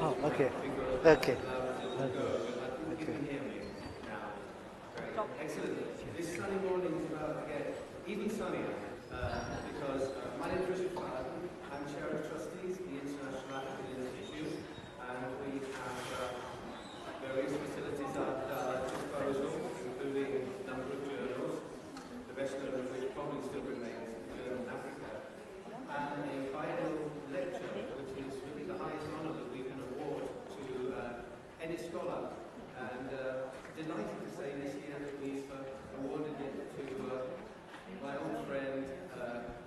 Oh, okay. Okay. Excellent. This sunny morning is about to get even sunnier because my name is Richard Fallon. I'm Chair of Trustees of the International African Institute, and we have various facilities at our disposal, including a number of journals, the best known of which probably still remains Journal in Africa, and a final lecture, which is really the highest honour that we can award to any scholar. And delighted to say this year that we've awarded it to my old friend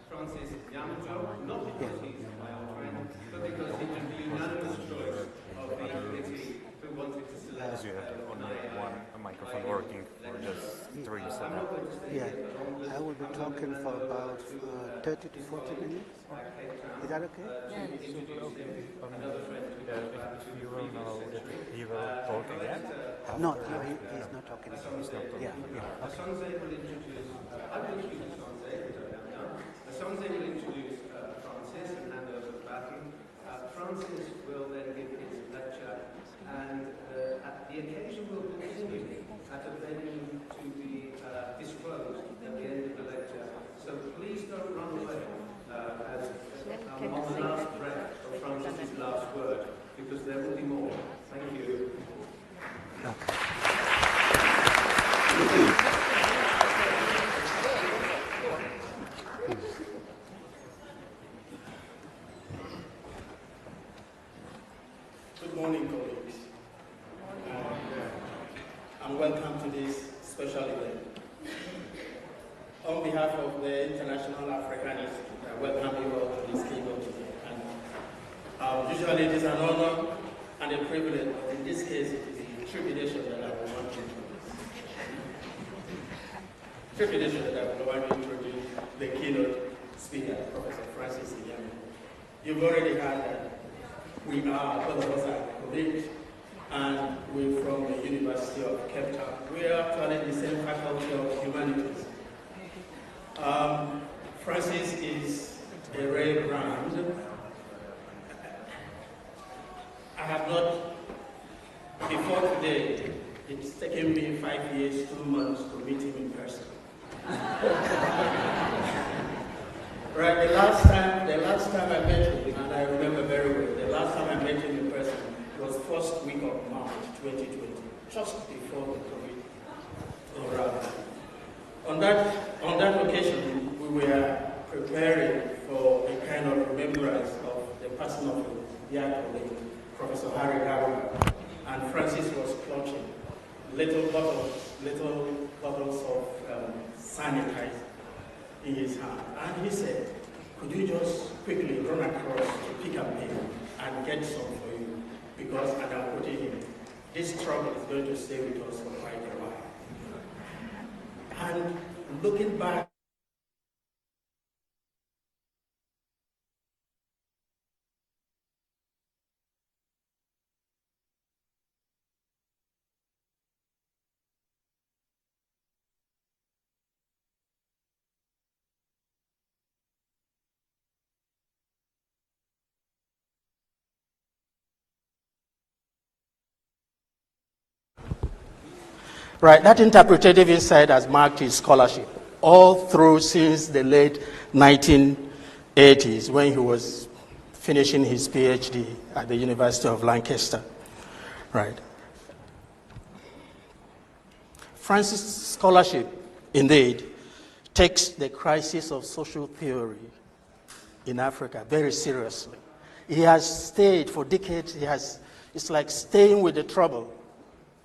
Francis Yamajo, not because he's my old friend, but because he was the unanimous choice of the committee who wanted to select. As you have only one microphone working for just 3 seconds. Yeah, I will be talking for about 30 to 40 minutes. Is that okay? If you will know that he will talk again. No, he's not talking. He's not talking. Yeah. Asante will introduce, I will introduce Asante, which I have done. Asante will introduce Francis and hand over the baton. Francis will then give his lecture, and the occasion will continue at a venue to be disclosed at the end of the lecture. So please don't run away as on the last breath of Francis' last word, because there will be more. Thank you. Good morning, colleagues, and welcome to this special event. On behalf of the International African Institute, I welcome you all to this keynote today. And usually it is an honor and a privilege, but in this case it is a tribulation that I will want to introduce the keynote speaker, Professor Francis Iyame. You've already heard that we are, both of us are colleagues, and we're from the University of Cape Town. We are actually in the same faculty of humanities. Francis is a rare brand. I have not, before today, it's taken me 5 years, 2 months to meet him in person. Right, the last time I met him, and I remember very well, the last time I met him in person was first week of March 2020, just before the COVID arrived. On that occasion, we were preparing for a kind of remembrance of the person of the dear colleague, Professor Harry Garber, and Francis was clutching little bottles of sanitizer in his hand. And he said, could you just quickly run across to pick up him and get some for you? Because, and I'm quoting him, this trouble is going to stay with us for quite a while. And looking back, right, that interpretative insight has marked his scholarship all through since the late 1980s when he was finishing his PhD at the University of Lancaster. Right. Francis' scholarship, indeed, takes the crisis of social theory in Africa very seriously. He has stayed for decades. It's like staying with the trouble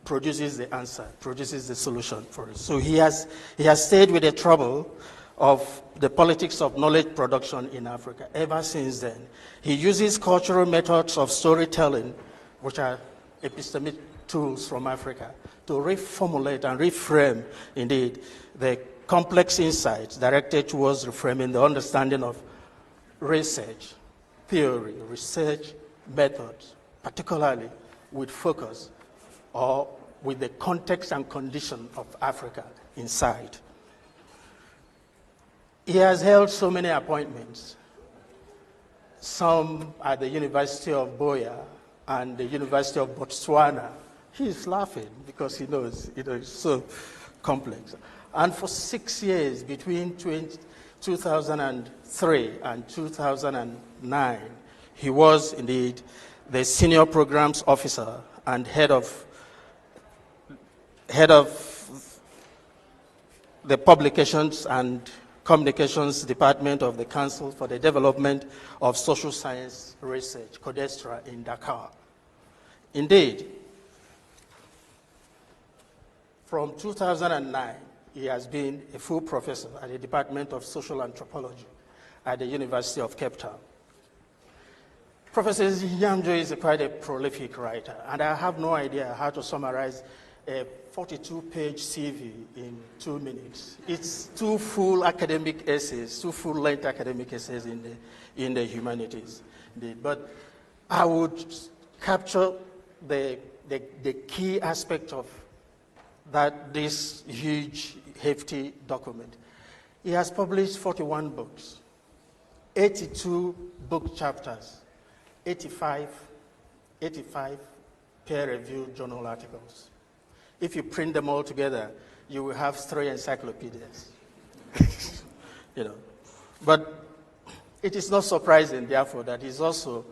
produces the answer, produces the solution for it. So he has stayed with the trouble of the politics of knowledge production in Africa ever since then. He uses cultural methods of storytelling, which are epistemic tools from Africa, to reformulate and reframe, indeed, the complex insights directed towards reframing the understanding of research, theory, research methods, particularly with focus or with the context and condition of Africa inside. He has held so many appointments, some at the University of Boya and the University of Botswana. He's laughing because he knows, it's so complex. And for 6 years, between 2003 and 2009, he was indeed the senior programs officer and head of the publications and communications department of the Council for the Development of Social Science Research, CODESTRA, in Dakar. Indeed, from 2009, he has been a full professor at the Department of Social Anthropology at the University of Cape Town. Professor Nyamjo is quite a prolific writer, and I have no idea how to summarize a 42-page CV in 2 minutes. It's 2 full academic essays, 2 full-length academic essays in the humanities. Indeed. But I would capture the key aspect of this huge, hefty document. He has published 41 books, 82 book chapters, 85 peer-reviewed journal articles. If you print them all together, you will have 3 encyclopedias. But it is not surprising, therefore, that he's also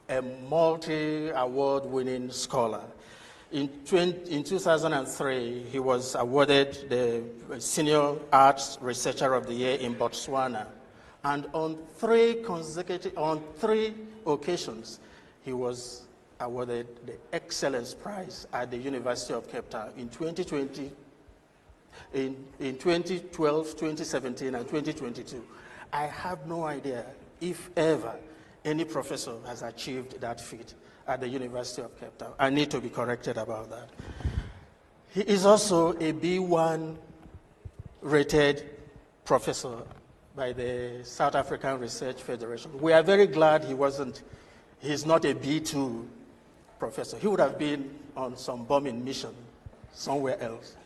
a multi-award-winning scholar. In 2003, he was awarded the Senior Arts Researcher of the Year in Botswana. And on 3 occasions, he was awarded the Excellence Prize at the University of Cape Town in 2020, in 2012, 2017, and 2022. I have no idea if ever any professor has achieved that feat at the University of Cape Town. I need to be corrected about that. He is also a B1 rated professor by the South African Research Federation. We are very glad he's not a B2 professor. He would have been on some bombing mission somewhere else,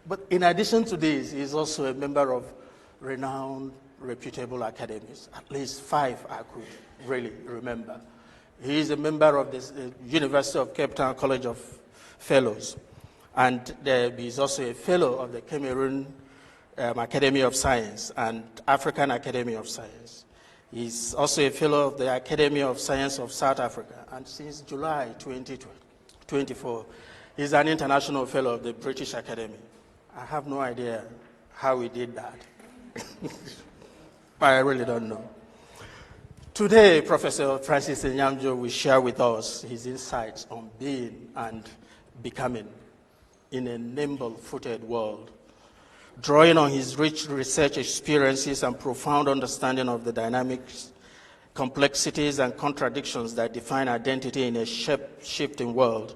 But in addition to this, he's also a member of renowned, reputable academies, at least 5 I could really remember. He is a member of the University of Cape Town College of Fellows, and he's also a fellow of the Cameroon Academy of Science and African Academy of Science. He's also a fellow of the Academy of Science of South Africa, and since July 2024, he's an international fellow of the British Academy. I have no idea how he did that. I really don't know. Today, Professor Francis Nyamjo will share with us his insights on being and becoming in a nimble-footed world, drawing on his rich research experiences and profound understanding of the dynamics, complexities, and contradictions that define identity in a shifting world.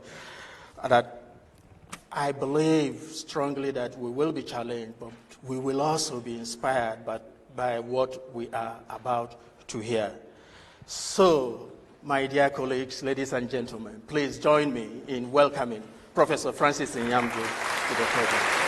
That I believe strongly that we will be challenged, but we will also be inspired by what we are about to hear. So, my dear colleagues, ladies and gentlemen, please join me in welcoming Professor Francis Nyamjo to the program.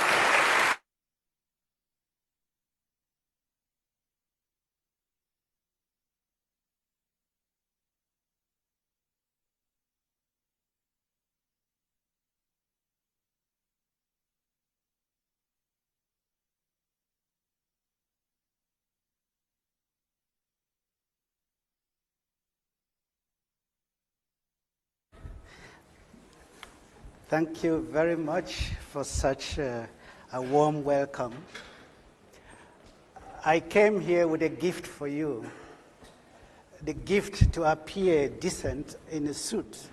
Thank you very much for such a warm welcome. I came here with a gift for you, the gift to appear decent in a suit.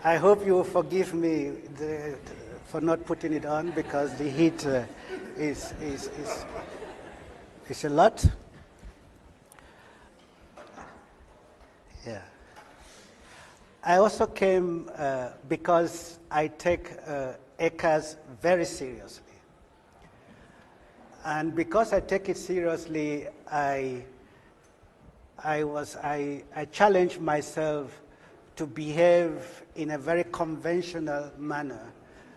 I hope you will forgive me for not putting it on because the heat is a lot. Yeah. I also came because I take ECAS very seriously. And because I take it seriously, I challenged myself to behave in a very conventional manner.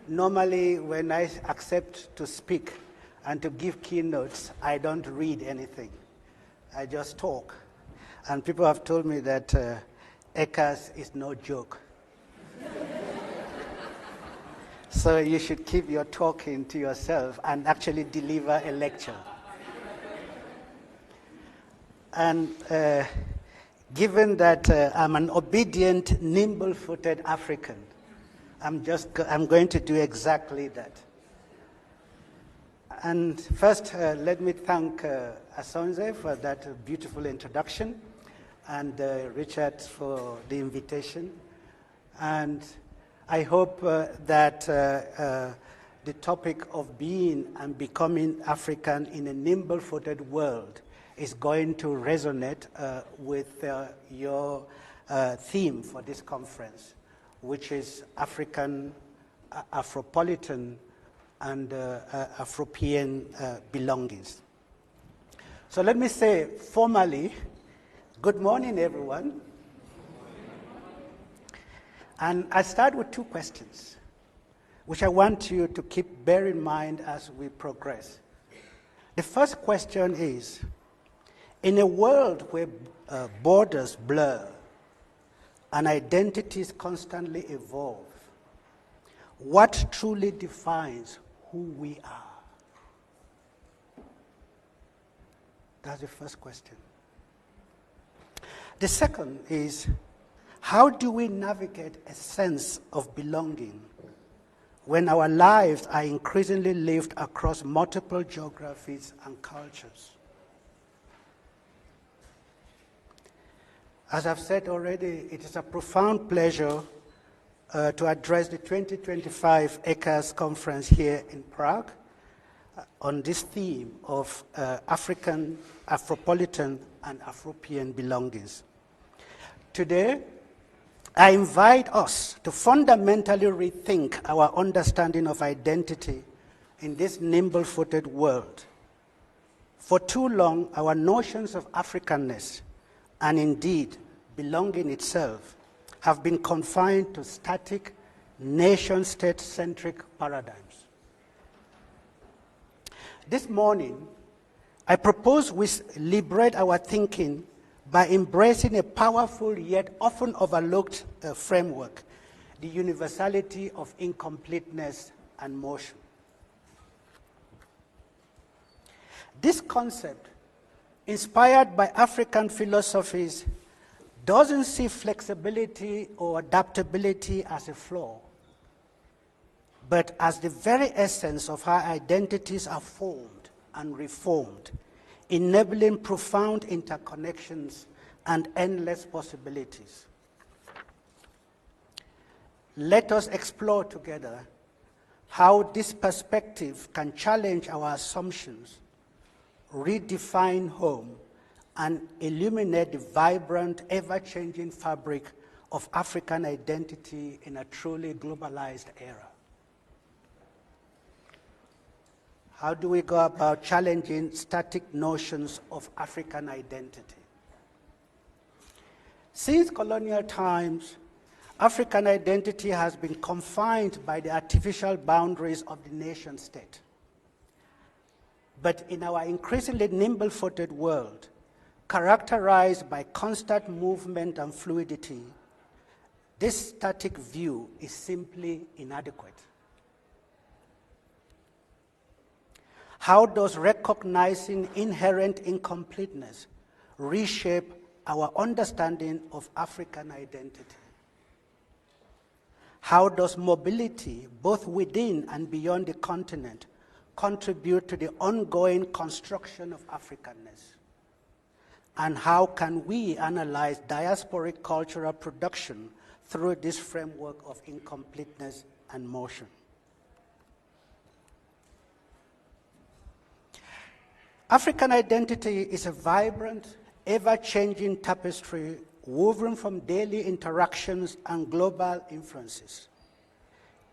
Normally, when I accept to speak, And to give keynotes, I don't read anything. I just talk. And people have told me that ECAS is no joke. So you should keep your talking to yourself and actually deliver a lecture. And given that I'm an obedient, nimble-footed African, I'm going to do exactly that. And first, let me thank Asonze for that beautiful introduction, and Richard for the invitation. And I hope that the topic of being and becoming African in a nimble-footed world is going to resonate with your theme for this conference, which is African, Afropolitan, and Afropean belongings. So let me say formally, good morning, everyone. And I start with two questions, which I want you to keep bear in mind as we progress. The first question is, in a world where borders blur and identities constantly evolve, what truly defines who we are? That's the first question. The second is, how do we navigate a sense of belonging when our lives are increasingly lived across multiple geographies and cultures? As I've said already, it is a profound pleasure to address the 2025 ECAS conference here in Prague on this theme of African, Afropolitan, and Afropean belongings. Today, I invite us to fundamentally rethink our understanding of identity in this nimble-footed world. For too long, our notions of Africanness, and indeed belonging itself, have been confined to static, nation-state-centric paradigms. This morning, I propose we liberate our thinking by embracing a powerful yet often overlooked framework, the universality of incompleteness and motion. This concept, inspired by African philosophies, doesn't see flexibility or adaptability as a flaw, but as the very essence of how identities are formed and reformed, enabling profound interconnections and endless possibilities. Let us explore together how this perspective can challenge our assumptions, redefine home, and illuminate the vibrant, ever-changing fabric of African identity in a truly globalized era. How do we go about challenging static notions of African identity? Since colonial times, African identity has been confined by the artificial boundaries of the nation state. But in our increasingly nimble-footed world, characterized by constant movement and fluidity, this static view is simply inadequate. How does recognizing inherent incompleteness reshape our understanding of African identity? How does mobility, both within and beyond the continent, contribute to the ongoing construction of Africanness? And how can we analyze diasporic cultural production through this framework of incompleteness and motion? African identity is a vibrant, ever-changing tapestry woven from daily interactions and global influences.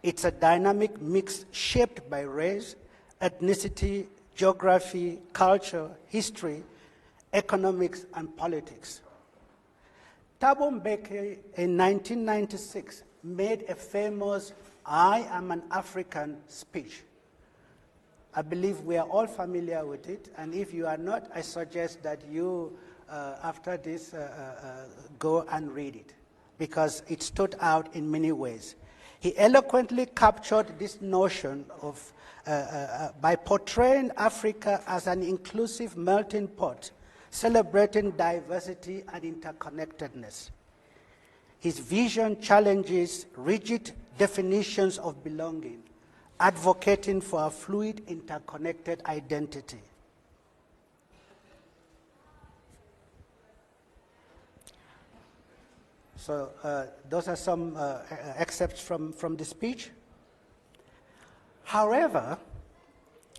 It's a dynamic mix shaped by race, ethnicity, geography, culture, history, economics, and politics. Thabo Mbeki in 1996 made a famous "I am an African" speech, I believe we are all familiar with it, and if you are not, I suggest that you, after this, go and read it, because it stood out in many ways. He eloquently captured this notion of, by portraying Africa as an inclusive melting pot, celebrating diversity and interconnectedness. His vision challenges rigid definitions of belonging, advocating for a fluid, interconnected identity. So those are some excerpts from the speech. However,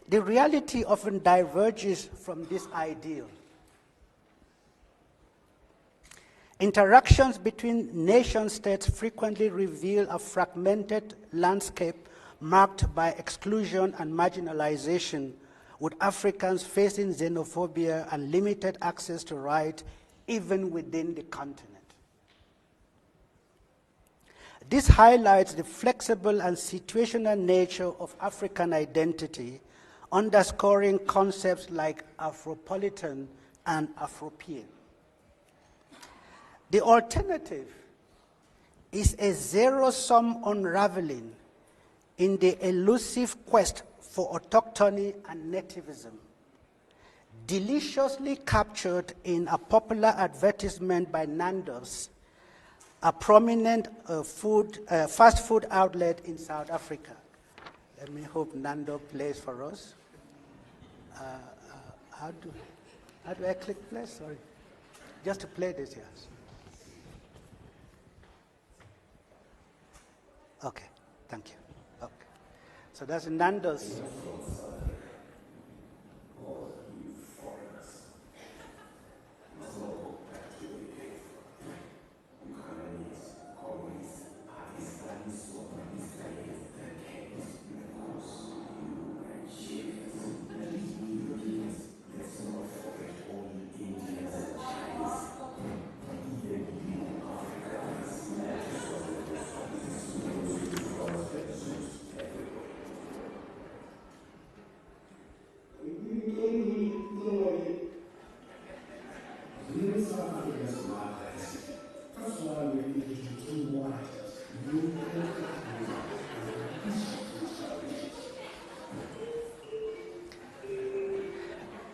the reality often diverges from this ideal. Interactions between nation-states frequently reveal a fragmented landscape marked by exclusion and marginalization, with Africans facing xenophobia and limited access to rights even within the continent. This highlights the flexible and situational nature of African identity, underscoring concepts like Afropolitan and Afropean. The alternative is a zero-sum unraveling in the elusive quest for autochthony and nativism, deliciously captured in a popular advertisement by Nando's, a prominent fast food outlet in South Africa. Let me hope Nando plays for us. How do I click play? Sorry. Just to play this, yes. Okay, thank you. Okay. So that's Nando's.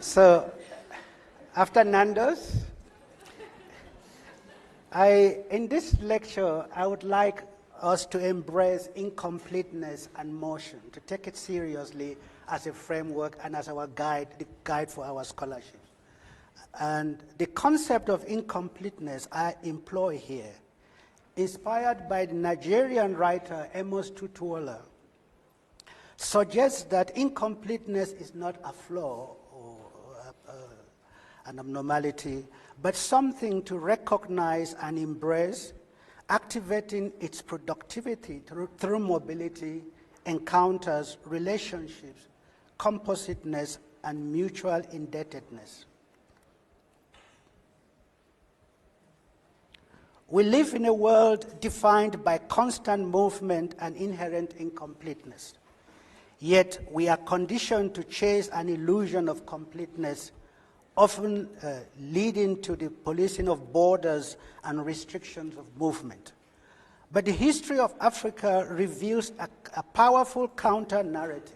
So, after Nando's, in this lecture, I would like us to embrace incompleteness and motion, to take it seriously as a framework and as our guide, the guide for our scholarship. And the concept of incompleteness I employ here, inspired by the Nigerian writer Amos Tutuola, suggests that incompleteness is not a flaw or an abnormality, but something to recognize and embrace, activating its productivity through mobility, encounters, relationships, compositeness, and mutual indebtedness. We live in a world defined by constant movement and inherent incompleteness. Yet we are conditioned to chase an illusion of completeness, often leading to the policing of borders and restrictions of movement. But the history of Africa reveals a powerful counter-narrative,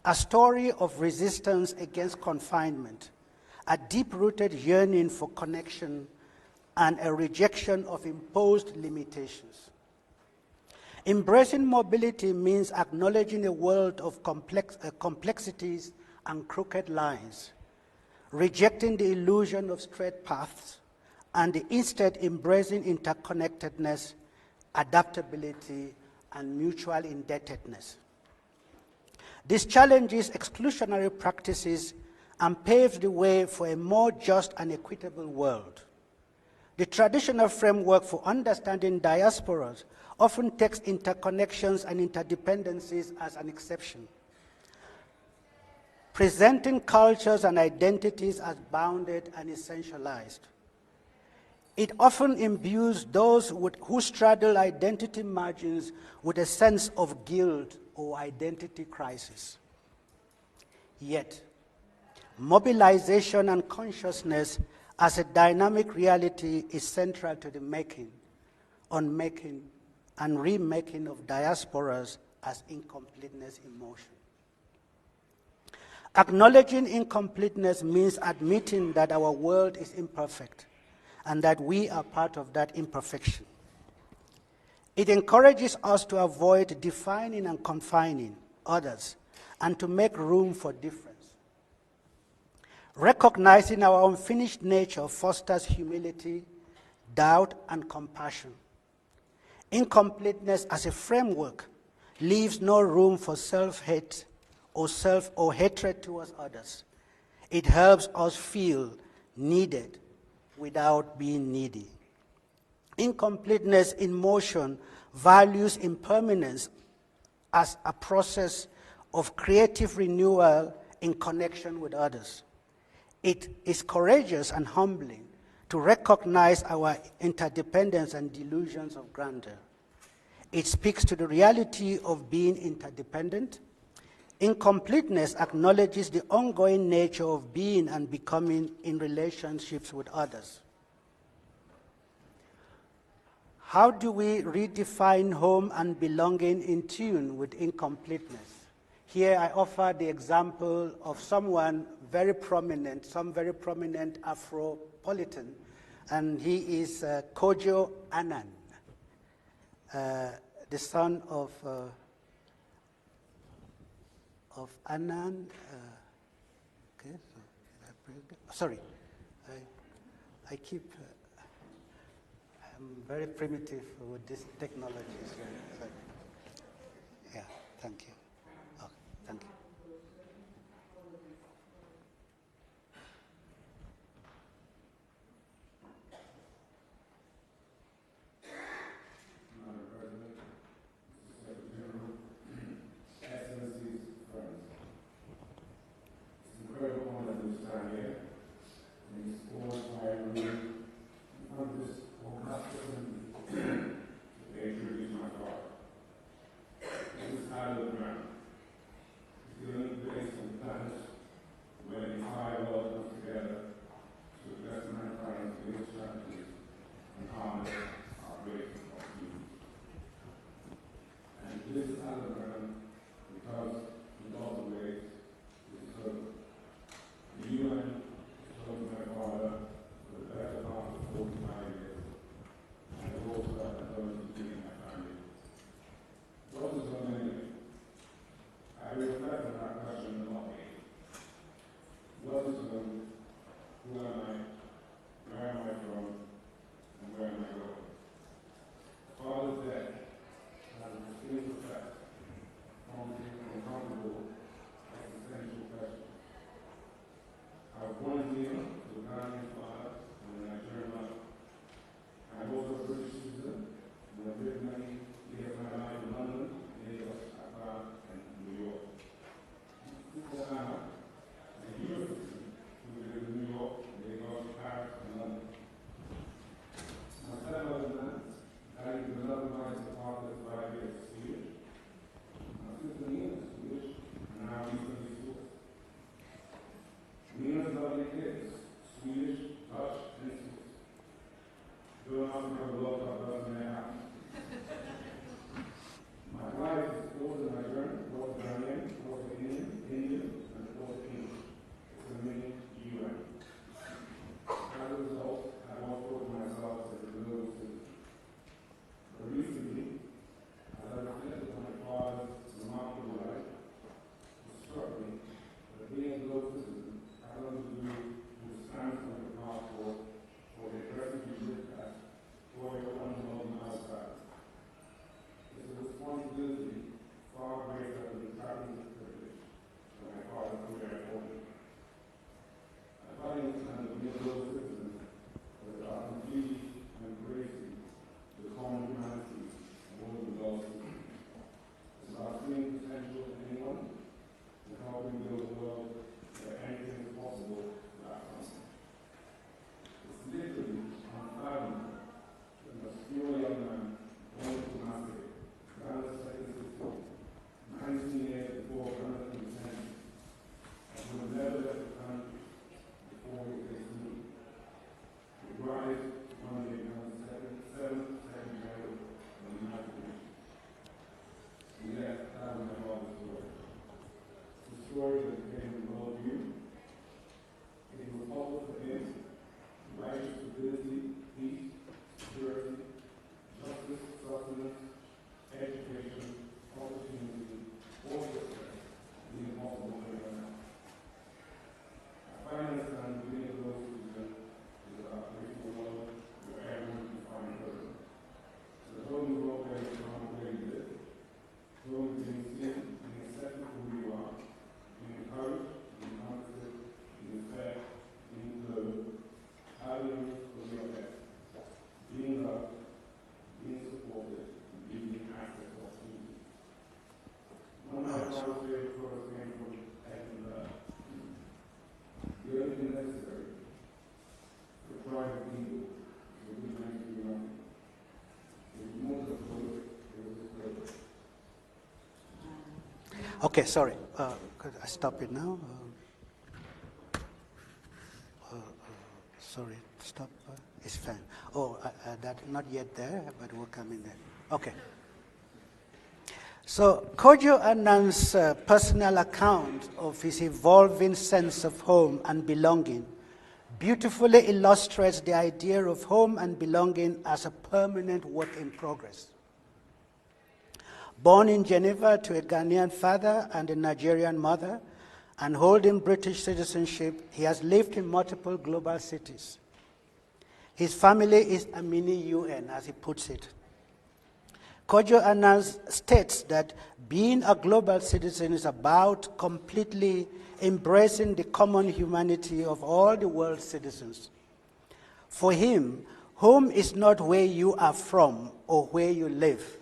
a story of resistance against confinement, a deep-rooted yearning for connection, and a rejection of imposed limitations. Embracing mobility means acknowledging a world of complexities and crooked lines, rejecting the illusion of straight paths, and instead embracing interconnectedness, adaptability, and mutual indebtedness. This challenges exclusionary practices and paves the way for a more just and equitable world. The traditional framework for understanding diasporas often takes interconnections and interdependencies as an exception, presenting cultures and identities as bounded and essentialized. It often imbues those who straddle identity margins with a sense of guilt or identity crisis. Yet, mobilization and consciousness as a dynamic reality is central to the making, unmaking, and remaking of diasporas as incompleteness in motion. Acknowledging incompleteness means admitting that our world is imperfect and that we are part of that imperfection. It encourages us to avoid defining and confining others and to make room for difference. Recognizing our unfinished nature fosters humility, doubt, and compassion. Incompleteness as a framework leaves no room for self-hate or hatred towards others. It helps us feel needed without being needy. Incompleteness in motion values impermanence as a process of creative renewal in connection with others. It is courageous and humbling to recognize our interdependence and delusions of grandeur. It speaks to the reality of being interdependent. Incompleteness acknowledges the ongoing nature of being and becoming in relationships with others. How do we redefine home and belonging in tune with incompleteness? Here I offer the example of some very prominent Afropolitan, and he is Kojo Annan, the son of Annan. I keep. I'm very primitive with this technology. So, yeah, thank you. Okay, thank you. story that came with all of you. It was always against right, stability, peace, security, justice, sustenance, education, opportunity, all the being impossible to right now. I finally understand the beginning of those who is about making the world where everyone can find purpose. So the whole new world there is not where you live. Growing being seen, being accepted for who you are, being encouraged, being comforted, being fed, being loved, having for your best, being loved, being supported, and being access to opportunity. One of my father's favorite quotes came from Edmund Burke. The only thing necessary to thrive in evil is a good man to do nothing. If you want to float, it was a float. Okay, sorry. Could I stop it now? Sorry, stop. It's fine. Oh, that not yet there, but we'll come in there. Okay. So Kojo Annan's personal account of his evolving sense of home and belonging beautifully illustrates the idea of home and belonging as a permanent work in progress. Born in Geneva to a Ghanaian father and a Nigerian mother, and holding British citizenship, he has lived in multiple global cities. His family is a mini UN, as he puts it. Kojo Annan states that being a global citizen is about completely embracing the common humanity of all the world's citizens. For him, home is not where you are from or where you live.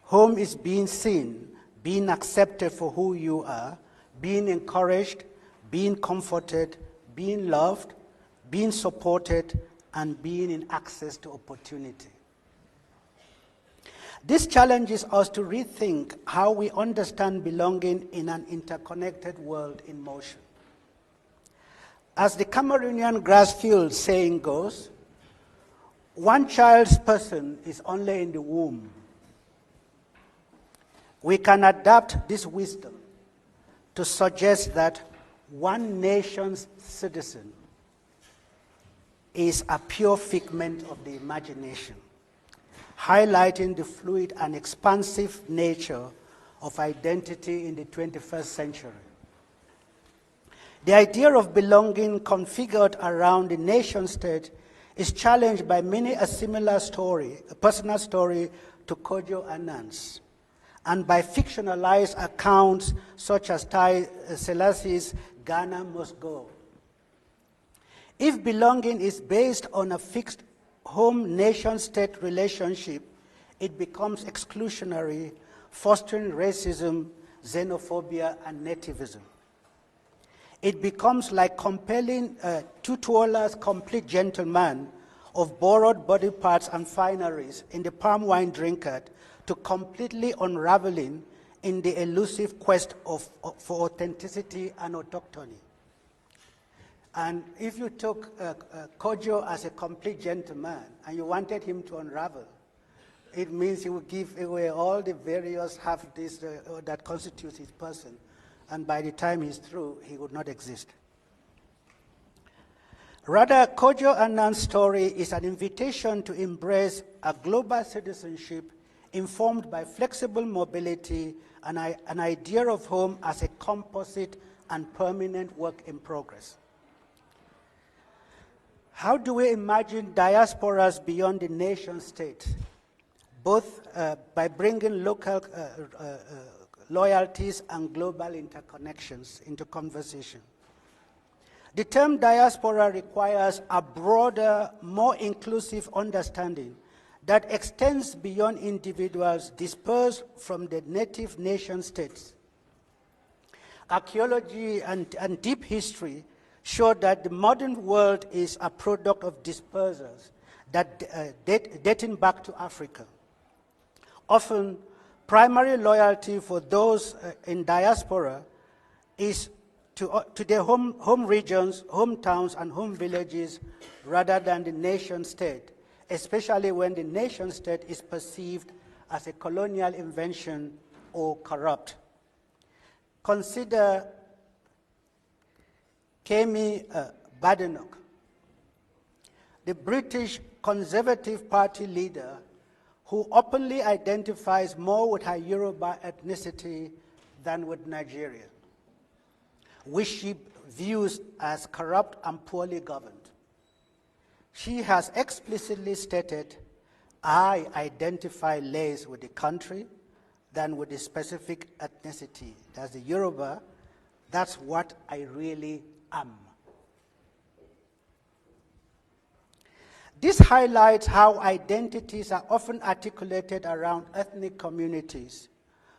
Home is being seen, being accepted for who you are, being encouraged, being comforted, being loved, being supported, and being in access to opportunity. This challenges us to rethink how we understand belonging in an interconnected world in motion. As the Cameroonian Grassfield saying goes, one child's person is only in the womb. We can adapt this wisdom to suggest that one nation's citizen is a pure figment of the imagination, highlighting the fluid and expansive nature of identity in the 21st century. The idea of belonging configured around the nation-state is challenged by many a similar story, a personal story to Kojo Annan's, and by fictionalized accounts such as Haile Selassie's Ghana Must Go. If belonging is based on a fixed home nation-state relationship, it becomes exclusionary, fostering racism, xenophobia, and nativism. It becomes like compelling Tutuola's complete gentleman of borrowed body parts and fineries in the palm wine drinkard to completely unraveling in the elusive quest for authenticity and autochthony. And if you took Kojo as a complete gentleman and you wanted him to unravel, it means he would give away all the various half-this that constitutes his person. And by the time he's through, he would not exist. Rather, Kojo Annan's story is an invitation to embrace a global citizenship informed by flexible mobility and an idea of home as a composite and permanent work in progress. How do we imagine diasporas beyond the nation state, both by bringing local loyalties and global interconnections into conversation? The term diaspora requires a broader, more inclusive understanding that extends beyond individuals dispersed from the native nation states. Archaeology and deep history show that the modern world is a product of dispersals that dating back to Africa. Often, primary loyalty for those in diaspora is to their home regions, hometowns, and home villages rather than the nation state, especially when the nation state is perceived as a colonial invention or corrupt. consider Kemi Badenoch, the British Conservative Party leader who openly identifies more with her Yoruba ethnicity than with Nigeria, which she views as corrupt and poorly governed. She has explicitly stated, "I identify less with the country than with the specific ethnicity." That's the Yoruba. That's what I really am. This highlights how identities are often articulated around ethnic communities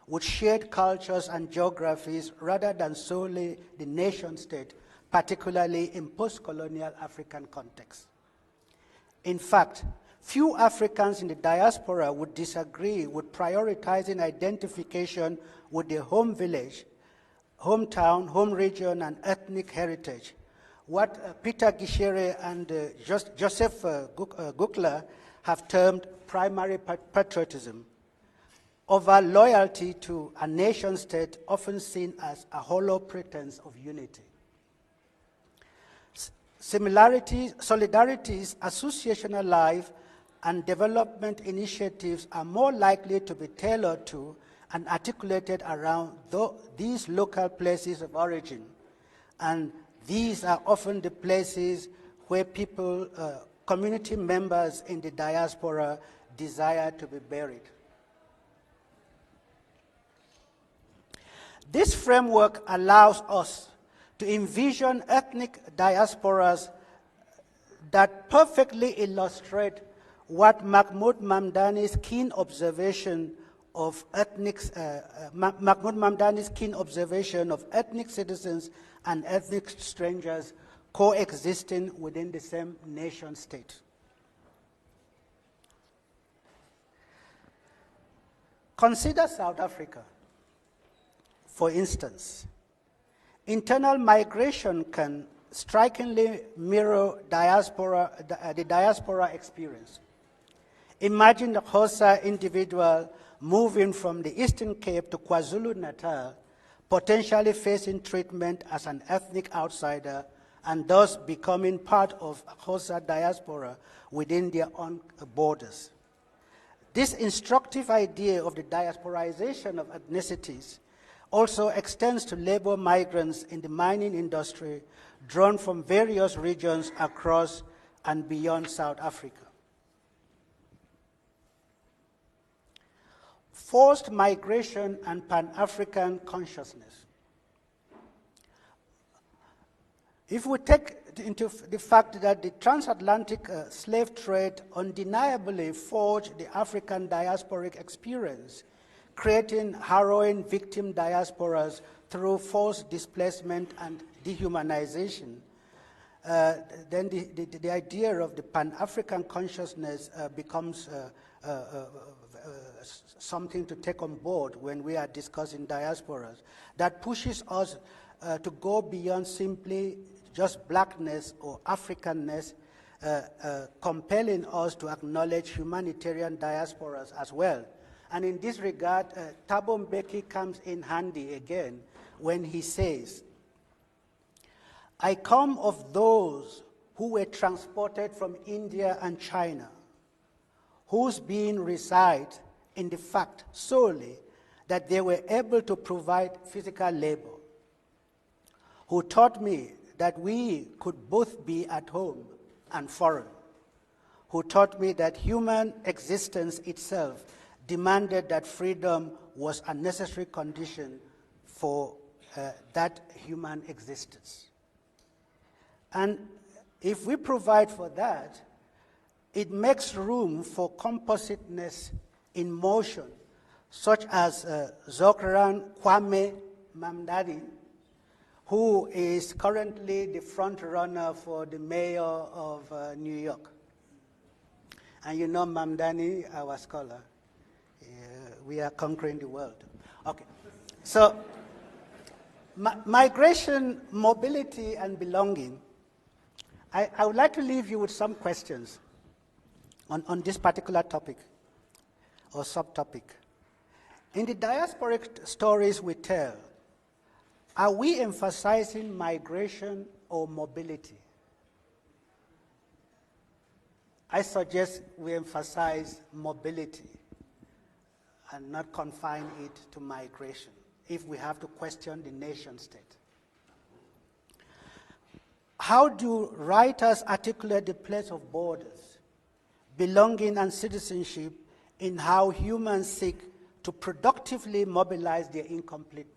with shared cultures and geographies rather than solely the nation state, particularly in post-colonial African contexts. In fact, few Africans in the diaspora would disagree with prioritizing identification with their home village, hometown, home region, and ethnic heritage. What Peter Gishere and Joseph Gukler have termed primary patriotism, over loyalty to a nation state often seen as a hollow pretense of unity. Similarities, solidarities, associational life, and development initiatives are more likely to be tailored to and articulated around these local places of origin. And these are often the places where people, community members in the diaspora desire to be buried. This framework allows us to envision ethnic diasporas that perfectly illustrate what Mahmoud Mamdani's keen observation of ethnic citizens and ethnic strangers coexisting within the same nation state. Consider South Africa. For instance, internal migration can strikingly mirror the diaspora experience. Imagine the Xhosa individual moving from the Eastern Cape to KwaZulu-Natal, potentially facing treatment as an ethnic outsider and thus becoming part of Xhosa diaspora within their own borders. This instructive idea of the diasporization of ethnicities also extends to labor migrants in the mining industry drawn from various regions across and beyond South Africa. Forced migration and Pan-African consciousness. If we take into the fact that the transatlantic slave trade undeniably forged the African diasporic experience, creating harrowing victim diasporas through forced displacement and dehumanization, then the idea of the Pan-African consciousness becomes something to take on board when we are discussing diasporas. That pushes us to go beyond simply just blackness or Africanness, compelling us to acknowledge humanitarian diasporas as well. And in this regard, Thabo Mbeki comes in handy again when he says, "I come of those who were transported from India and China, whose being resides in the fact solely that they were able to provide physical labor, who taught me that we could both be at home and foreign, who taught me that human existence itself demanded that freedom was a necessary condition for that human existence. And if we provide for that, it makes room for compositeness in motion, such as Zokran Kwame Mamdani, who is currently the front runner for the mayor of New York. And you know Mamdani, our scholar. We are conquering the world. Okay, so migration, mobility, and belonging. I would like to leave you with some questions on this particular topic or subtopic. In the diasporic stories we tell, Are we emphasizing migration or mobility? I suggest we emphasize mobility and not confine it to migration if we have to question the nation state. How do writers articulate the place of borders, belonging, and citizenship in how humans seek to productively mobilize their incompleteness?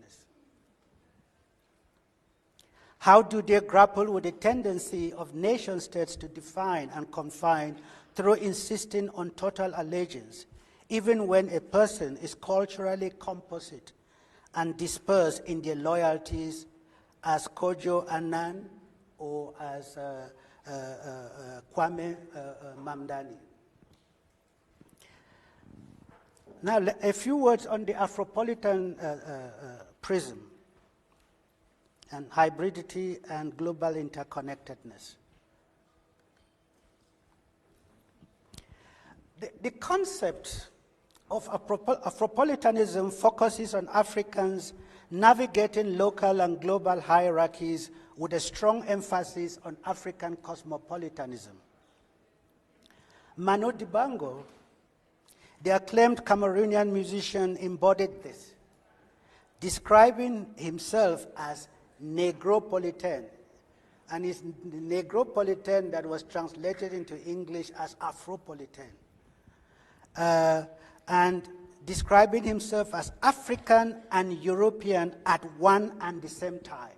How do they grapple with the tendency of nation states to define and confine through insisting on total allegiance, even when a person is culturally composite and dispersed in their loyalties, as Kojo Annan or as Kwame Mamdani? Now, a few words on the Afropolitan prism and hybridity and global interconnectedness. The concept of Afropolitanism focuses on Africans navigating local and global hierarchies with a strong emphasis on African cosmopolitanism. Manu Dibango, the acclaimed Cameroonian musician, embodied this, describing himself as Negropolitan, and it's Negropolitan that was translated into English as Afropolitan, and describing himself as African and European at one and the same time.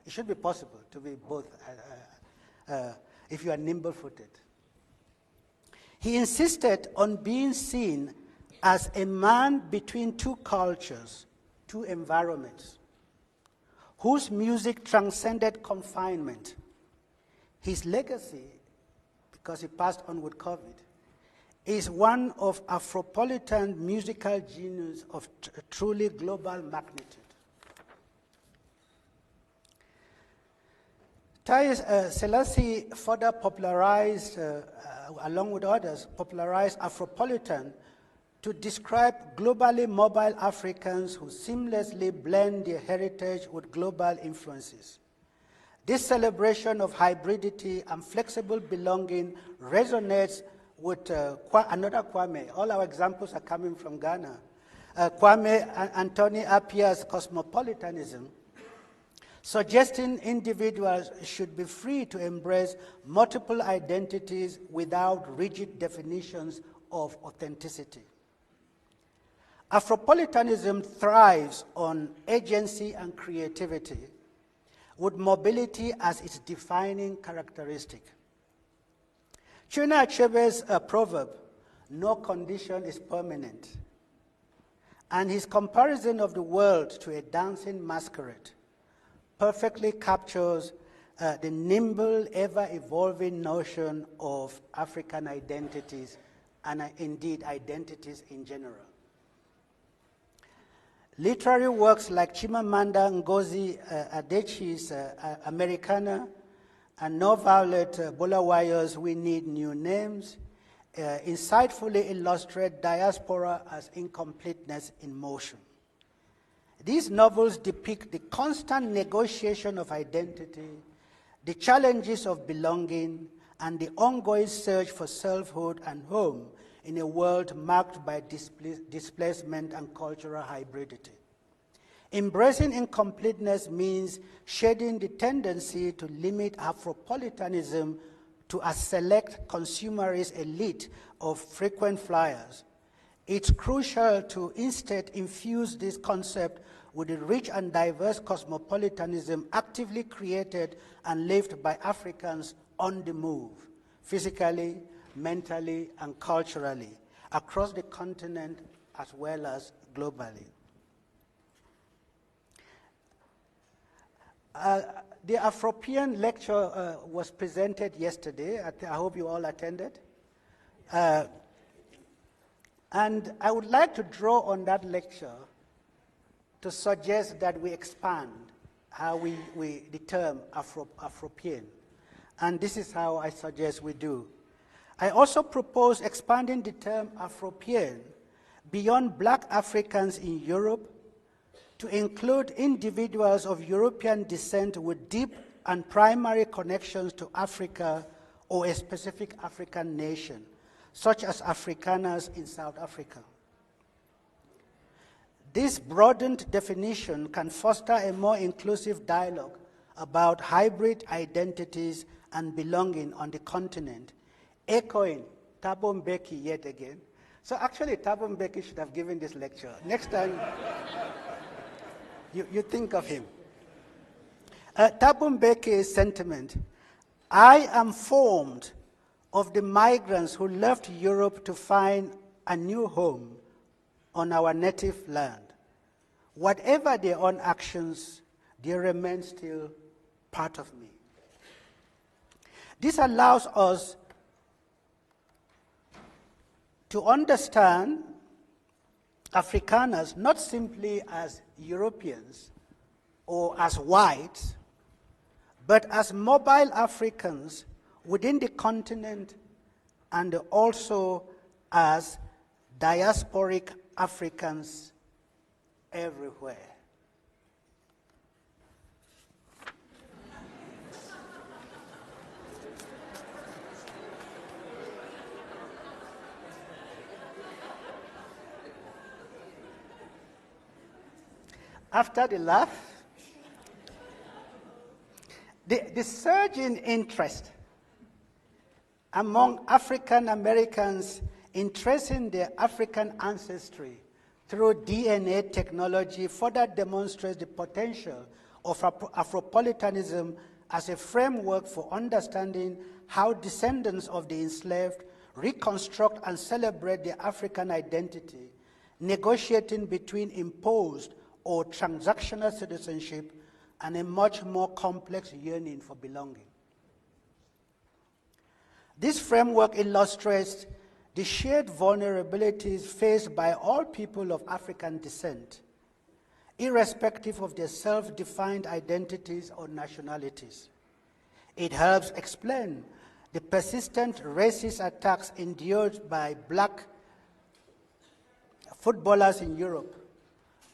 It should be possible to be both if you are nimble-footed. He insisted on being seen as a man between two cultures, two environments, whose music transcended confinement. His legacy, because he passed on with COVID, is one of Afropolitan musical genius of truly global magnitude. Selassie further popularized, along with others, popularized Afropolitan to describe globally mobile Africans who seamlessly blend their heritage with global influences. This celebration of hybridity and flexible belonging resonates with another Kwame. All our examples are coming from Ghana. Kwame Anthony Appiah's cosmopolitanism, suggesting individuals should be free to embrace multiple identities without rigid definitions of authenticity. Afropolitanism thrives on agency and creativity, with mobility as its defining characteristic. Chinua Achebe's proverb, "No condition is permanent," and his comparison of the world to a dancing masquerade perfectly captures the nimble, ever-evolving notion of African identities and indeed identities in general. Literary works like Chimamanda Ngozi Adichie's Americana and No Violet Bulawayo's We Need New Names insightfully illustrate diaspora as incompleteness in motion. These novels depict the constant negotiation of identity, the challenges of belonging, and the ongoing search for selfhood and home in a world marked by displacement and cultural hybridity. Embracing incompleteness means shedding the tendency to limit Afropolitanism to a select consumerist elite of frequent flyers. It's crucial to instead infuse this concept with the rich and diverse cosmopolitanism actively created and lived by Africans on the move, physically, mentally, and culturally, across the continent as well as globally. The Afropean lecture was presented yesterday. I hope you all attended. And I would like to draw on that lecture to suggest that we expand how the term Afropean. And this is how I suggest we do. I also propose expanding the term Afropean beyond Black Africans in Europe, to include individuals of European descent with deep and primary connections to Africa or a specific African nation, such as Afrikaners in South Africa. This broadened definition can foster a more inclusive dialogue about hybrid identities and belonging on the continent, echoing Thabo Mbeki yet again. So actually, Thabo Mbeki should have given this lecture. Next time, you think of him. Thabo Mbeki's sentiment, I am formed of the migrants who left Europe to find a new home on our native land. Whatever their own actions, they remain still part of me. This allows us to understand Afrikaners not simply as Europeans or as whites, but as mobile Africans within the continent and also as diasporic Africans everywhere. After the laugh, the surge in interest among African Americans in tracing their African ancestry through DNA technology further demonstrates the potential of Afropolitanism as a framework for understanding how descendants of the enslaved reconstruct and celebrate their African identity, negotiating between imposed or transactional citizenship and a much more complex yearning for belonging. This framework illustrates the shared vulnerabilities faced by all people of African descent, irrespective of their self-defined identities or nationalities. It helps explain the persistent racist attacks endured by black footballers in Europe,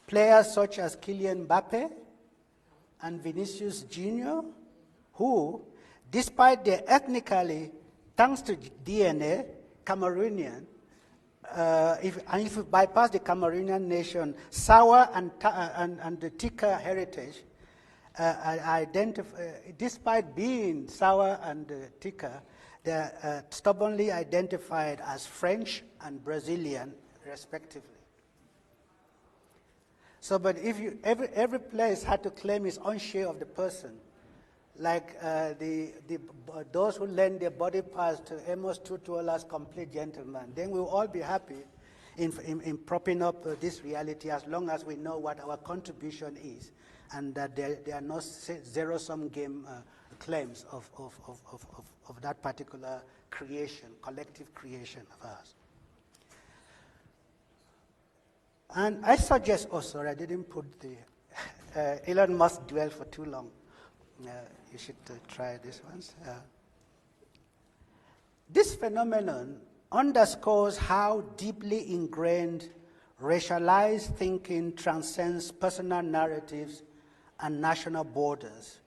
players such as Kylian Mbappe and Vinicius Jr., who, despite their ethnically, thanks to DNA, Cameroonian, if you bypass the Cameroonian nation, Sawa and the Tika heritage, despite being Sawa and Tika, they're stubbornly identified as French and Brazilian, respectively. So, but if you, every place had to claim its own share of the person, like those who lend their body parts to Amos Tutuola's Complete Gentleman, then we'll all be happy in propping up this reality as long as we know what our contribution is and that there are no zero-sum game claims of that particular creation, collective creation of ours. And I suggest also, I didn't put the Elon Musk dwell for too long. You should try this once. This phenomenon underscores how deeply ingrained racialized thinking transcends personal narratives and national borders,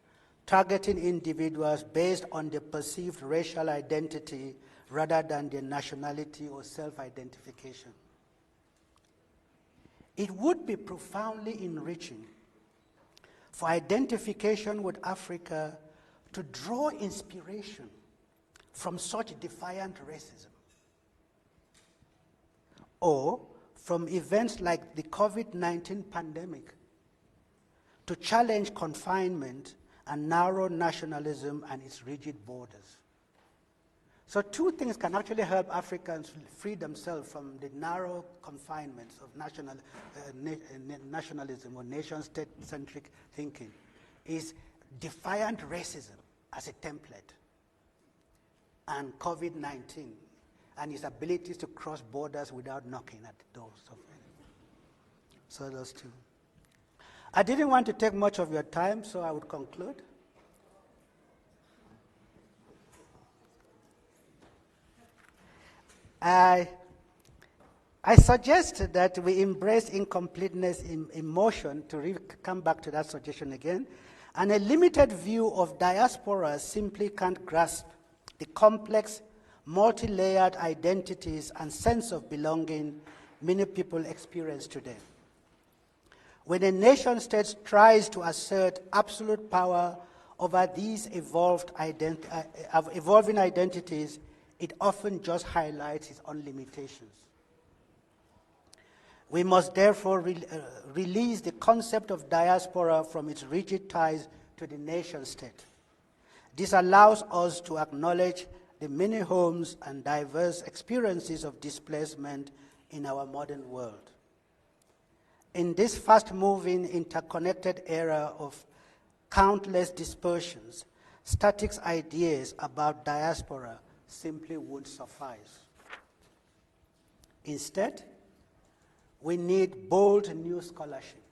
targeting individuals based on their perceived racial identity rather than their nationality or self-identification. It would be profoundly enriching for identification with Africa to draw inspiration from such defiant racism, or from events like the COVID-19 pandemic to challenge confinement and narrow nationalism and its rigid borders. So two things can actually help Africans free themselves from the narrow confinements of nationalism or nation-state-centric thinking, is defiant racism as a template, and COVID-19 and its abilities to cross borders without knocking at the doors of anyone. So those two. I didn't want to take much of your time, so I would conclude. I I suggest that we embrace incompleteness in emotion, to come back to that suggestion again, and a limited view of diaspora simply can't grasp the complex, multi-layered identities and sense of belonging many people experience today. When a nation state tries to assert absolute power over these evolving identities, it often just highlights its own limitations. We must therefore release the concept of diaspora from its rigid ties to the nation state. This allows us to acknowledge the many homes and diverse experiences of displacement in our modern world. In this fast-moving, interconnected era of countless dispersions, static ideas about diaspora simply won't suffice. Instead, we need bold new scholarship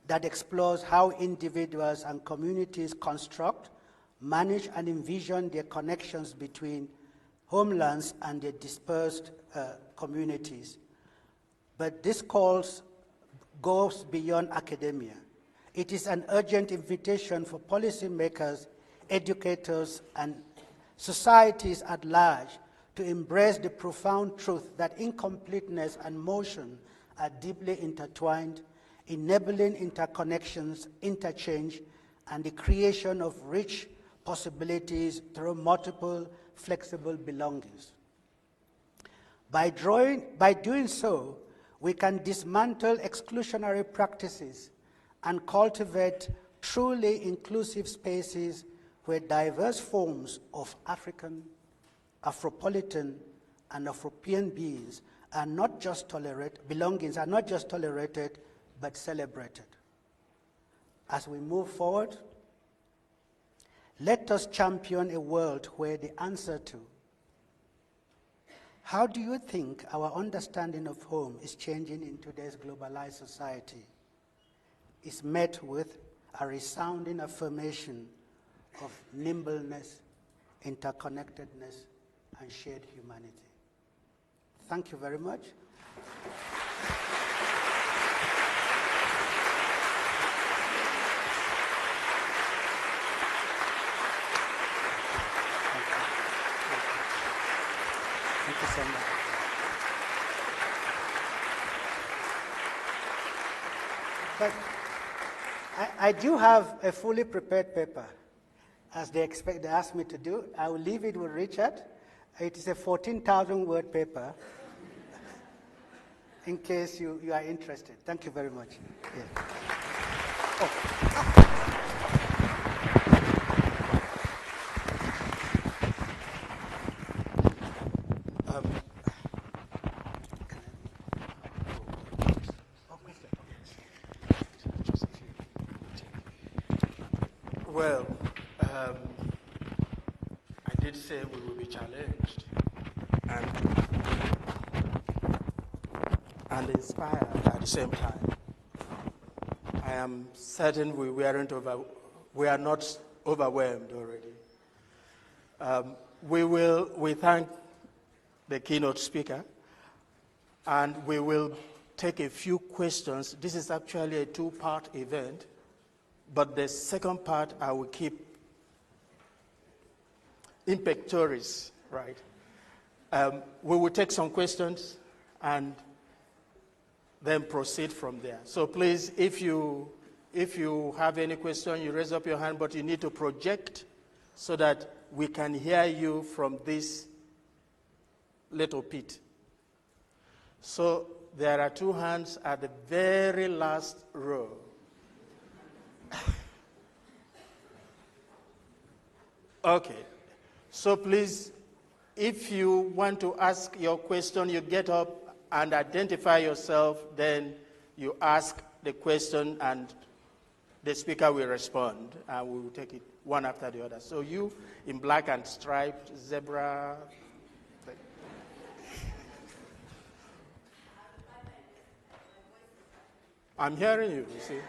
that explores how individuals and communities construct, manage, and envision their connections between homelands and their dispersed communities. But this goes beyond academia. It is an urgent invitation for policymakers, educators, and societies at large to embrace the profound truth that incompleteness and motion are deeply intertwined, enabling interconnections, interchange, and the creation of rich possibilities through multiple flexible belongings. By doing so, we can dismantle exclusionary practices and cultivate truly inclusive spaces where diverse forms of African, Afropolitan, and Afropean beings are not just belongings are not just tolerated, but celebrated. As we move forward, let us champion a world where the answer to how do you think our understanding of home is changing in today's globalized society is met with a resounding affirmation of nimbleness, interconnectedness, and shared humanity. Thank you very much. Thank you so much. But I do have a fully prepared paper, as they asked me to do. I will leave it with Richard. It is a 14,000-word paper, in case you are interested. Thank you very much. Yeah. Well, I did say we will be challenged and inspired at the same time. I am certain we are not overwhelmed already. We thank the keynote speaker, and we will take a few questions. This is actually a two-part event, but the second part I will keep in pectoris, right? We will take some questions and then proceed from there. So please, if you have any question, you raise up your hand, but you need to project so that we can hear you from this little pit. So there are two hands at the very last row. Okay. So please, if you want to ask your question, you get up and identify yourself, then you ask the question and the speaker will respond, and we will take it one after the other. So you in black and striped zebra. I'm hearing you see.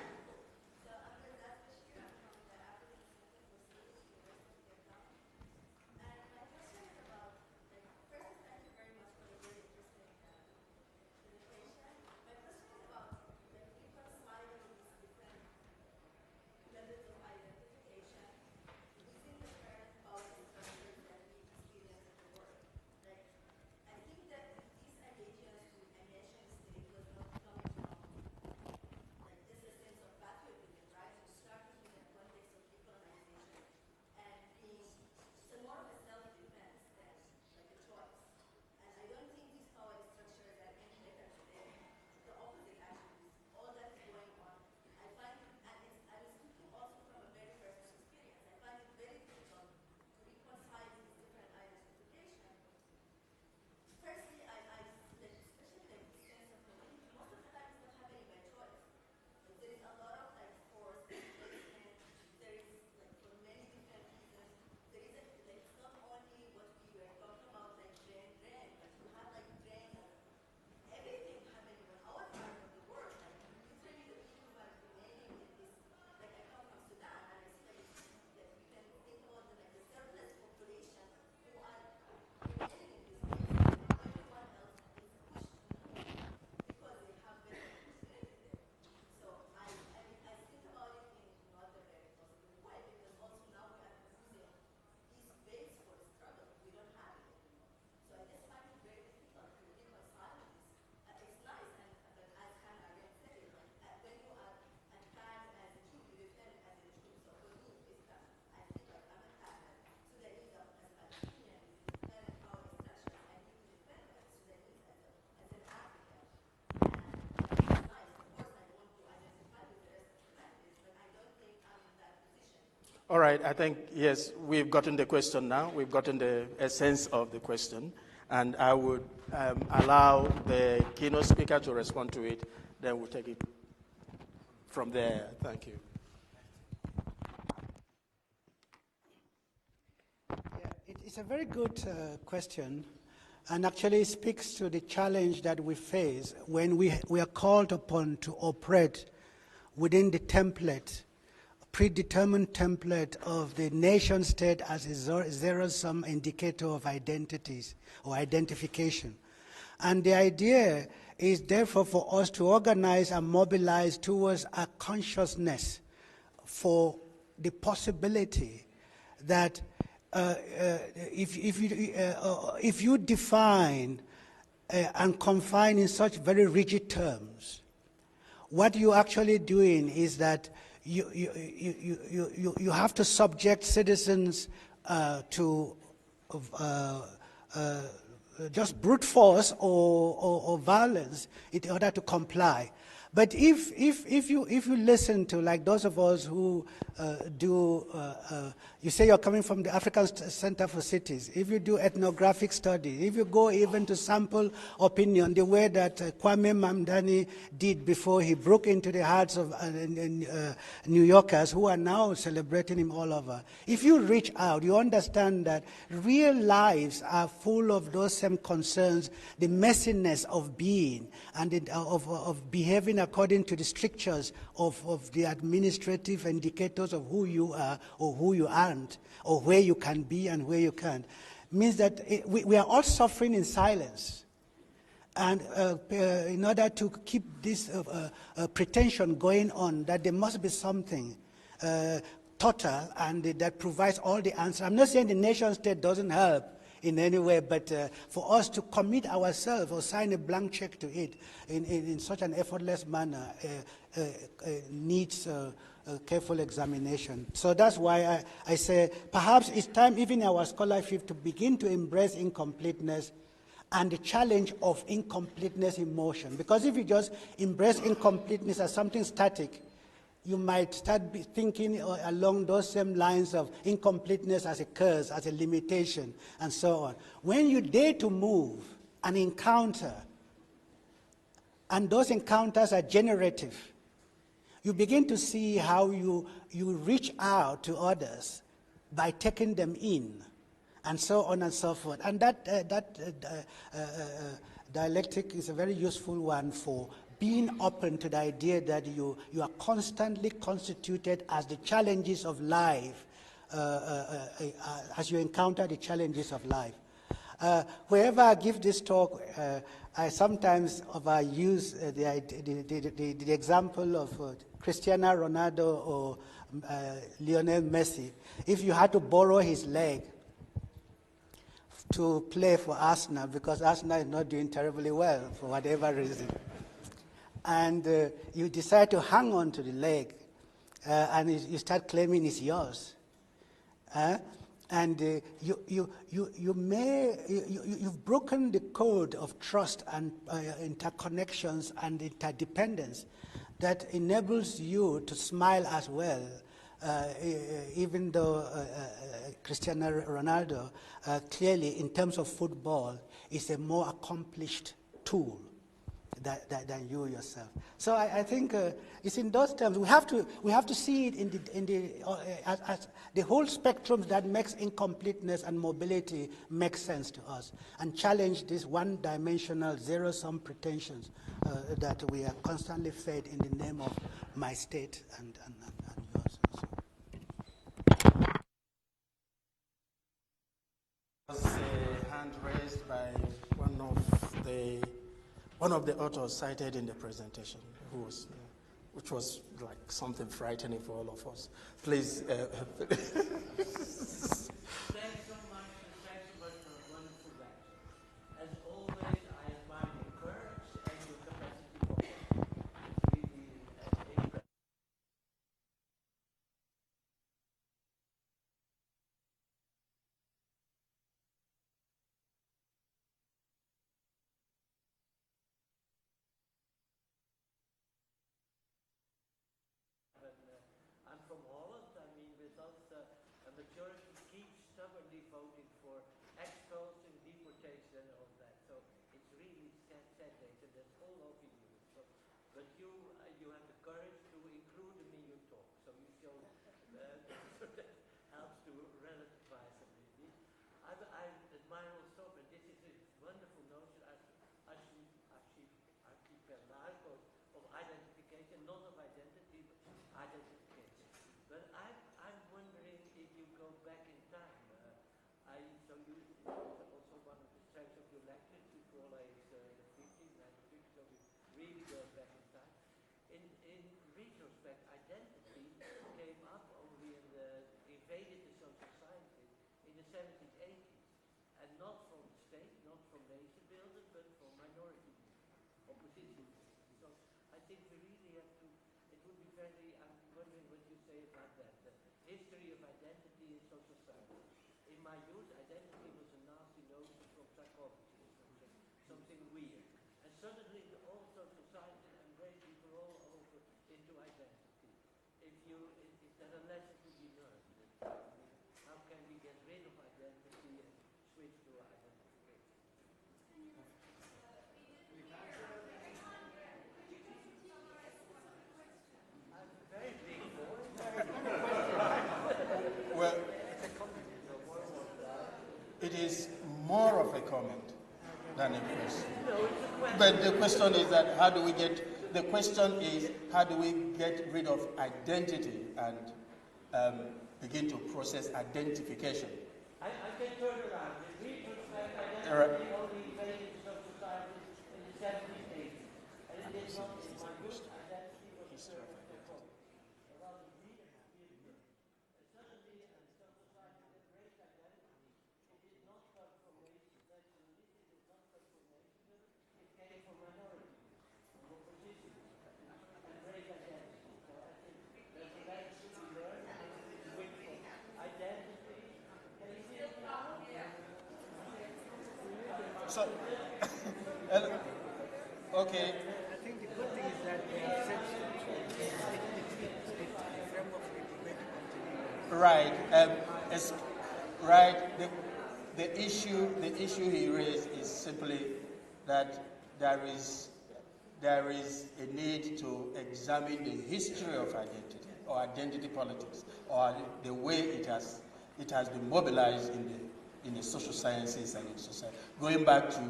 All right, I think, yes, we've gotten the question now. We've gotten the essence of the question. And I would allow the keynote speaker to respond to it. Then we'll take it from there. Thank you. Yeah, it's a very good question, and actually speaks to the challenge that we face when we are called upon to operate within the template, predetermined template of the nation state as a zero-sum indicator of identities or identification. And the idea is therefore for us to organize and mobilize towards a consciousness for the possibility that if you define and confine in such very rigid terms, what you're actually doing is that you have to subject citizens to just brute force or violence in order to comply. But if you listen to, like those of us who you say you're coming from the African Center for Cities, if you do ethnographic study, if you go even to sample opinion, the way that Kwame Mamdani did before he broke into the hearts of New Yorkers who are now celebrating him all over, if you reach out, you understand that real lives are full of those same concerns, the messiness of being and of behaving according to the strictures of the administrative indicators of who you are or who you aren't, or where you can be and where you can't, means that we are all suffering in silence. And in order to keep this pretension going on, that there must be something total and that provides all the answers. I'm not saying the nation state doesn't help in any way, but for us to commit ourselves or sign a blank check to it in such an effortless manner needs careful examination. So that's why I say perhaps it's time even our scholarship to begin to embrace incompleteness and the challenge of incompleteness in motion. Because if you just embrace incompleteness as something static, you might start thinking along those same lines of incompleteness as a curse, as a limitation, and so on. When you dare to move and encounter, and those encounters are generative, you begin to see how you reach out to others by taking them in, and so on and so forth. And that dialectic is a very useful one for being open to the idea that you are constantly constituted as the challenges of life, as you encounter the challenges of life. Wherever I give this talk, I sometimes use the example of Cristiano Ronaldo or Lionel Messi. If you had to borrow his leg to play for Arsenal, because Arsenal is not doing terribly well for whatever reason, and you decide to hang on to the leg, and you start claiming it's yours, and you've broken the code of trust and interconnections and interdependence that enables you to smile as well, even though Cristiano Ronaldo clearly, in terms of football, is a more accomplished tool than you yourself. So I think it's in those terms. We have to see it as the whole spectrum that makes incompleteness and mobility make sense to us, and challenge these one-dimensional zero-sum pretensions that we are constantly fed in the name of my state and yours. There was a hand raised by one of the authors cited in the presentation, which was like something frightening for all of us. Please. Thanks so much for a wonderful lecture. As always, I admire your courage and your capacity for work. It's really impressive. I'm from Holland. I mean, with us, majority keeps stubbornly voting for expulsion, deportation, and all that. So it's really sad data that's all over you. So, but you have the courage to include them in your talk. So you show so that helps to relativize a bit. I admire also, but this is a wonderful notion, archipelago of identification, not of identity, but identification. But I'm wondering if you go back in time. So you also one of the strengths of your lecture to call the 50s, 1950s, so we really go back in time. In retrospect, identity came up only invaded the social sciences in the 70s, 80s, and not from the state, not from nation builders, but from minority opposition. So I think we really have to. It would be I'm wondering what you say about that. The history of identity in social science. In my youth, identity was a nasty notion from psychology, something weird. And suddenly all social sciences embrace people all over into identity. Is there a lesson to be learned? How can we get rid of identity and switch to identification? I'm very big boy. Well, it is more of a comment than a question. But the question is that how do we get rid of identity and begin to process identification? I can turn around. The retrospect identity only invaded social sciences in the 70s, 80s. And it is not in my youth, identity was the first problem. Around the suddenly, social sciences embraced identity. It did not come from race, nationalism, it did not come from nation, it came from minorities, from opposition, embraced identity. So I think there's a lesson to be learned, which from identity. Can you see it now? So, okay. I think the good thing is that they have set the framework for the debate to continue. Right. Right. The issue he raised is simply that there is a need to examine the history of identity or identity politics or the way it has been mobilized in the social sciences and in society, going back to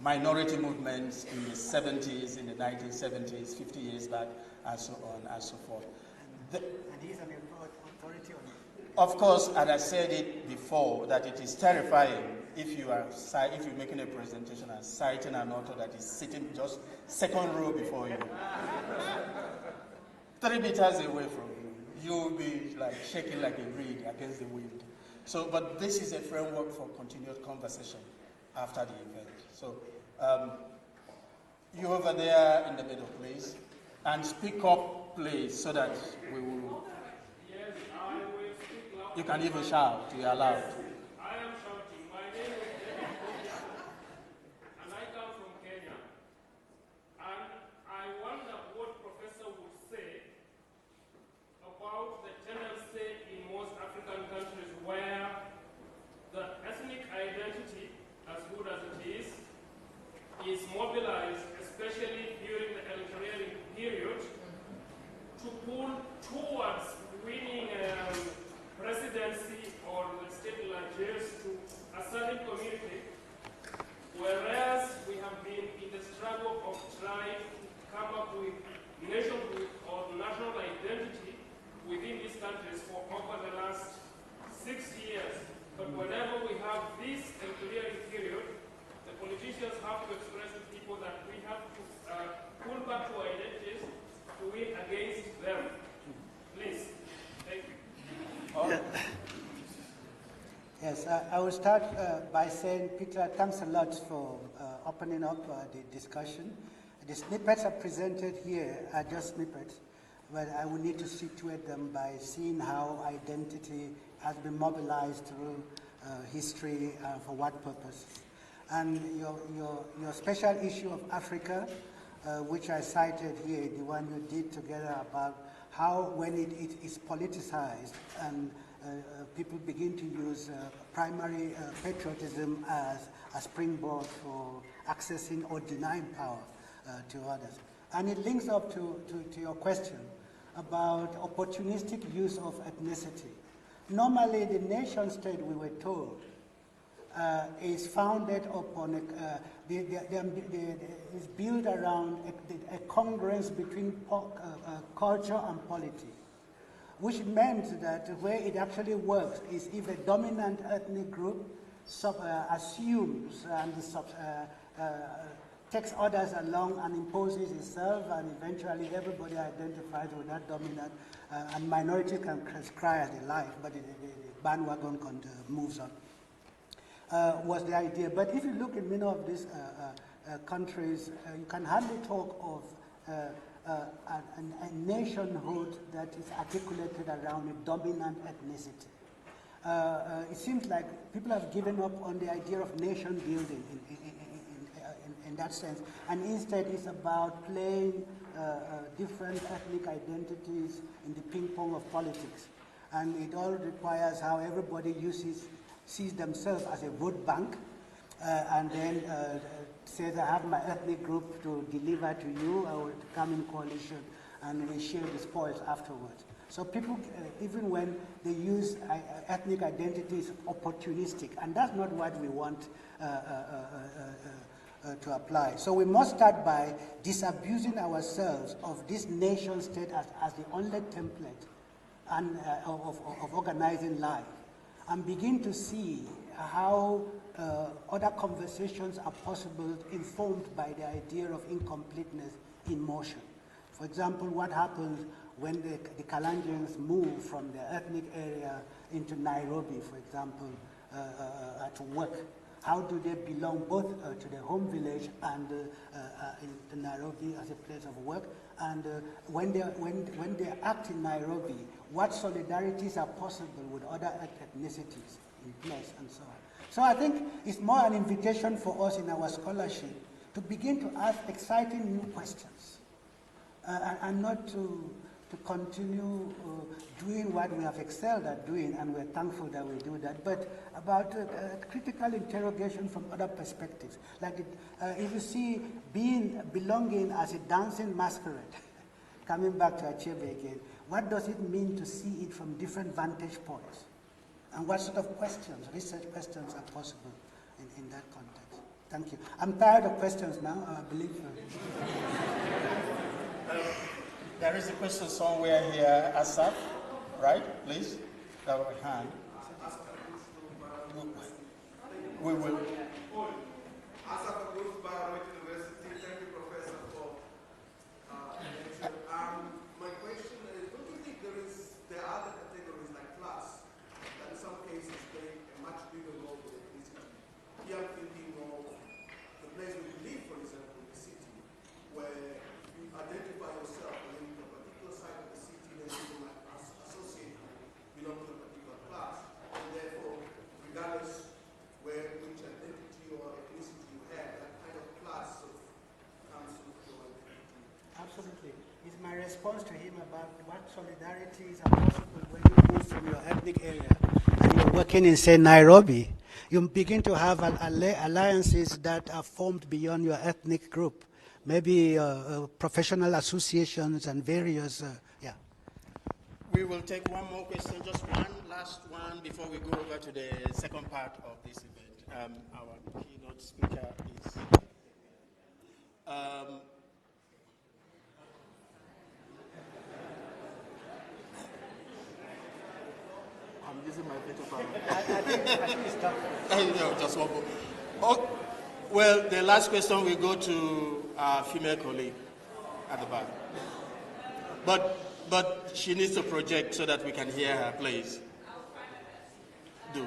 minority movements in the 70s, in the 1970s, 50 years back, and so on and so forth. And he's an authority on it. Of course, and I said it before, that it is terrifying if you're making a presentation and citing an author that is sitting just second row before you, 3 meters away from you. You'll be like shaking like a reed against the wind. So, but this is a framework for continued conversation after the event. So, you over there in the middle, please, and speak up, please, so that we will. Yes, I will speak loud. You can even shout. You are allowed. I am shouting. My name is David and I come from Kenya. And I wonder what Professor would say about the tendency in most African countries where the ethnic identity, as good as it is mobilized, especially during the electioneering period, to pull towards winning presidency or the state legislatures to a certain community, whereas we have been in the struggle of trying to come up with nationhood or national identity within these countries for over the last 6 years. But whenever we have this electioneering period, the politicians have to express to people that we have to pull back to our identities to win against them. Please. Thank you. Yes, I will start by saying, Peter, thanks a lot for opening up the discussion. The snippets I presented here are just snippets, but I will need to situate them by seeing how identity has been mobilized through history for what purpose. And your special issue of Africa, which I cited here, the one you did together about how when it is politicized and people begin to use primary patriotism as a springboard for accessing or denying power to others. And it links up to your question about opportunistic use of ethnicity. Normally, the nation state, we were told, is founded upon, is built around a congruence between culture and polity, which meant that where it actually works is if a dominant ethnic group assumes and takes others along and imposes itself, and eventually everybody identifies with that dominant, and minority can cry as they like, but the bandwagon moves on. Was the idea. But if you look in many of these countries, you can hardly talk of a nationhood that is articulated around a dominant ethnicity. It seems like people have given up on the idea of nation building in that sense, and instead it's about playing different ethnic identities in the ping pong of politics. And it all requires how everybody sees themselves as a vote bank, and then says, I have my ethnic group to deliver to you, I will come in coalition, and we share the spoils afterwards. So people, even when they use ethnic identity, is opportunistic, and that's not what we want to apply. So we must start by disabusing ourselves of this nation state as the only template and, of organizing life, and begin to see how other conversations are possible, informed by the idea of incompleteness in motion. For example, what happens when the Kalenjians move from their ethnic area into Nairobi, for example, to work? How do they belong both to their home village and in Nairobi as a place of work? And when they act in Nairobi, what solidarities are possible with other ethnicities in place and so on? So I think it's more an invitation for us in our scholarship to begin to ask exciting new questions and not to continue doing what we have excelled at doing, and we're thankful that we do that, but about critical interrogation from other perspectives. Like if you see belonging as a dancing masquerade, coming back to Achebe again, what does it mean to see it from different vantage points? And what sort of questions, research questions, are possible in that context? Thank you. I'm tired of questions now, I believe. There is a question somewhere here, Asaf, right? Please, that was hand. We will. Asaf Abdul Bayreuth University. Thank you, Professor, for lecture. My question is, don't you think there are other categories like class that in some cases play a much bigger role than ethnicity? Here I'm thinking of the place where you live, for example, the city, where you identify yourself in a particular side of the city, then you might associate you belong to a particular class, and therefore, regardless which identity or ethnicity you have, that kind of class comes with your identity. Absolutely. It's my response to him about what solidarities are possible when you move from your ethnic area and you're working in, say, Nairobi. You begin to have alliances that are formed beyond your ethnic group. Maybe professional associations and various, yeah. We will take one more question, just one last one before we go over to the second part of this event. Our keynote speaker is... I'm using my paper power. I think it's tough. No, just one more. Oh, well, the last question will go to our female colleague at the back. But she needs to project so that we can hear her, please. Do.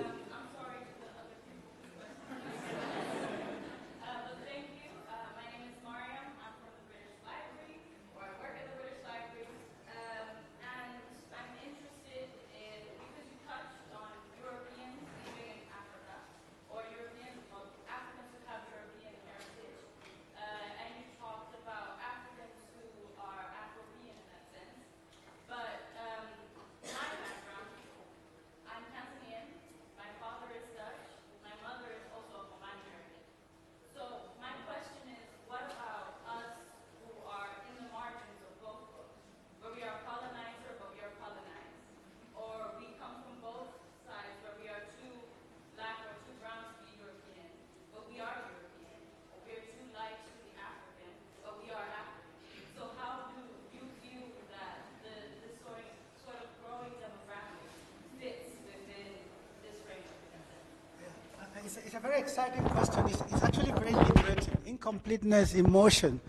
It's a very exciting question. It's actually very liberating. Incompleteness emotion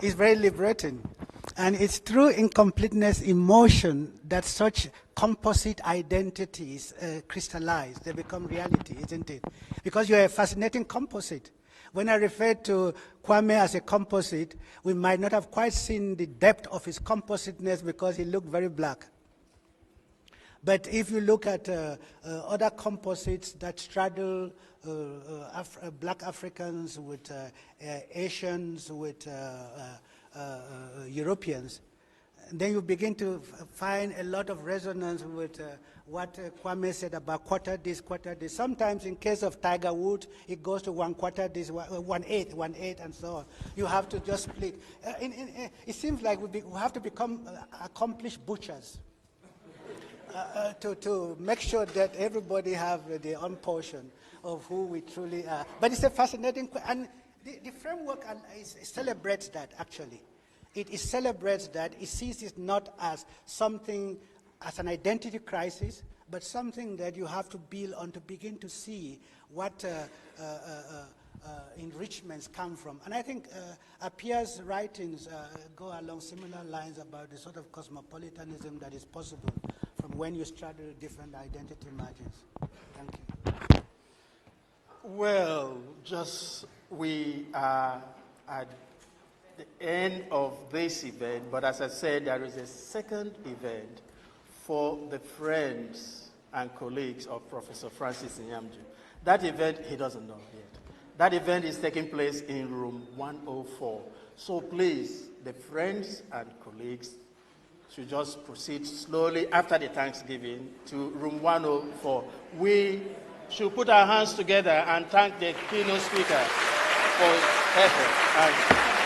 is very liberating. And it's through incompleteness emotion that such composite identities crystallize. They become reality, isn't it? Because you're a fascinating composite. When I refer to Kwame as a composite, we might not have quite seen the depth of his compositeness because he looked very black. But if you look at other composites that straddle black Africans with Asians, with Europeans, then you begin to find a lot of resonance with what Kwame said about quarter this, quarter this. Sometimes in case of Tiger Woods, it goes to 1/4 this, 1/8, and so on. You have to just split. It seems like we have to become accomplished butchers to make sure that everybody have their own portion of who we truly are. But it's a fascinating, and the framework celebrates that, actually. It celebrates that. It sees it not as something, as an identity crisis, but something that you have to build on to begin to see what enrichments come from. And I think Appiah's writings go along similar lines about the sort of cosmopolitanism that is possible from when you straddle different identity margins. Thank you. Well, we are at the end of this event, but as I said, there is a second event for the friends and colleagues of Professor Francis Nyamju. That event, he doesn't know yet. That event is taking place in room 104. So please, the friends and colleagues should just proceed slowly after the Thanksgiving to room 104. We should put our hands together and thank the keynote speaker for his effort.